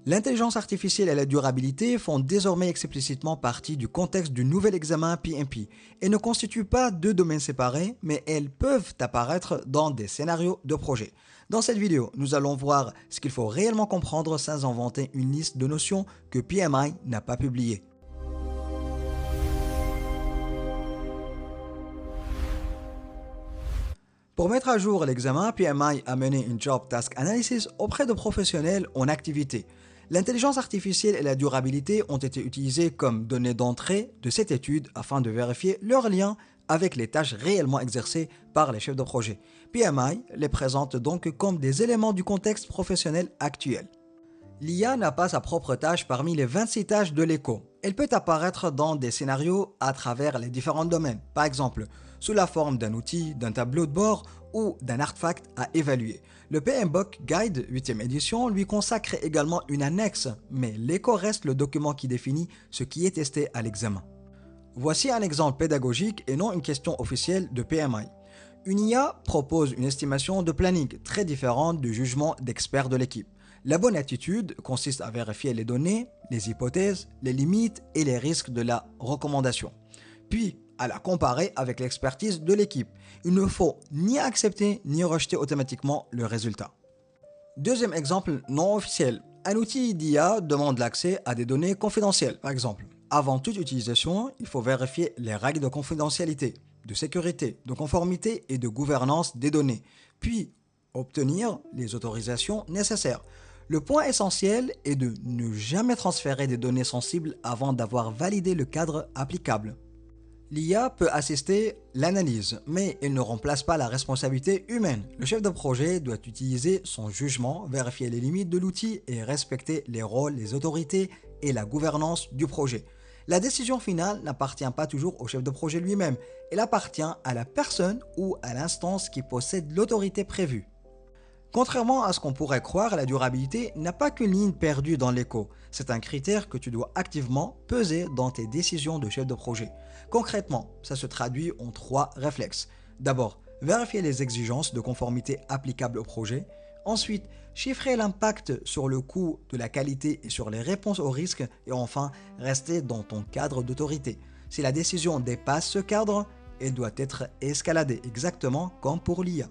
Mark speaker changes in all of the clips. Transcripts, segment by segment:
Speaker 1: L'intelligence artificielle et la durabilité font désormais explicitement partie du contexte du nouvel examen PMP et ne constituent pas deux domaines séparés, mais elles peuvent apparaître dans des scénarios de projet. Dans cette vidéo, nous allons voir ce qu'il faut réellement comprendre sans inventer une liste de notions que PMI n'a pas publiée. Pour mettre à jour l'examen, PMI a mené une Job Task Analysis auprès de professionnels en activité. L'intelligence artificielle et la durabilité ont été utilisées comme données d'entrée de cette étude afin de vérifier leur lien avec les tâches réellement exercées par les chefs de projet. PMI les présente donc comme des éléments du contexte professionnel actuel. L'IA n'a pas sa propre tâche parmi les 26 tâches de l'éco. Elle peut apparaître dans des scénarios à travers les différents domaines, par exemple sous la forme d'un outil, d'un tableau de bord ou d'un artefact à évaluer. Le PMBOK Guide 8e édition lui consacre également une annexe, mais l'éco reste le document qui définit ce qui est testé à l'examen. Voici un exemple pédagogique et non une question officielle de PMI. Une IA propose une estimation de planning très différente du jugement d'experts de l'équipe. La bonne attitude consiste à vérifier les données, les hypothèses, les limites et les risques de la recommandation. Puis, à la comparer avec l'expertise de l'équipe. Il ne faut ni accepter ni rejeter automatiquement le résultat. Deuxième exemple non officiel. Un outil d'IA demande l'accès à des données confidentielles, par exemple. Avant toute utilisation, il faut vérifier les règles de confidentialité, de sécurité, de conformité et de gouvernance des données, puis obtenir les autorisations nécessaires. Le point essentiel est de ne jamais transférer des données sensibles avant d'avoir validé le cadre applicable. L'IA peut assister l'analyse, mais elle ne remplace pas la responsabilité humaine. Le chef de projet doit utiliser son jugement, vérifier les limites de l'outil et respecter les rôles, les autorités et la gouvernance du projet. La décision finale n'appartient pas toujours au chef de projet lui-même, elle appartient à la personne ou à l'instance qui possède l'autorité prévue. Contrairement à ce qu'on pourrait croire, la durabilité n'a pas qu'une ligne perdue dans l'éco. C'est un critère que tu dois activement peser dans tes décisions de chef de projet. Concrètement, ça se traduit en 3 réflexes. D'abord, vérifier les exigences de conformité applicables au projet. Ensuite, chiffrer l'impact sur le coût, de la qualité et sur les réponses aux risques. Et enfin, rester dans ton cadre d'autorité. Si la décision dépasse ce cadre, elle doit être escaladée, exactement comme pour l'IA.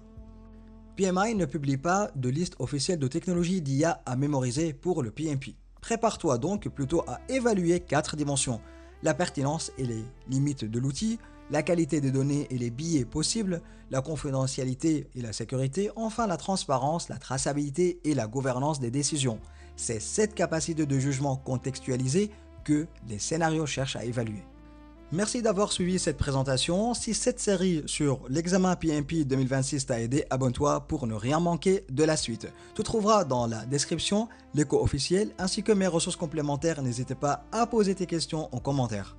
Speaker 1: PMI ne publie pas de liste officielle de technologies d'IA à mémoriser pour le PMP. Prépare-toi donc plutôt à évaluer 4 dimensions: la pertinence et les limites de l'outil, la qualité des données et les biais possibles, la confidentialité et la sécurité, enfin la transparence, la traçabilité et la gouvernance des décisions. C'est cette capacité de jugement contextualisée que les scénarios cherchent à évaluer. Merci d'avoir suivi cette présentation. Si cette série sur l'examen PMP 2026 t'a aidé, abonne-toi pour ne rien manquer de la suite. Tu trouveras dans la description l'éco officiel ainsi que mes ressources complémentaires. N'hésitez pas à poser tes questions en commentaire.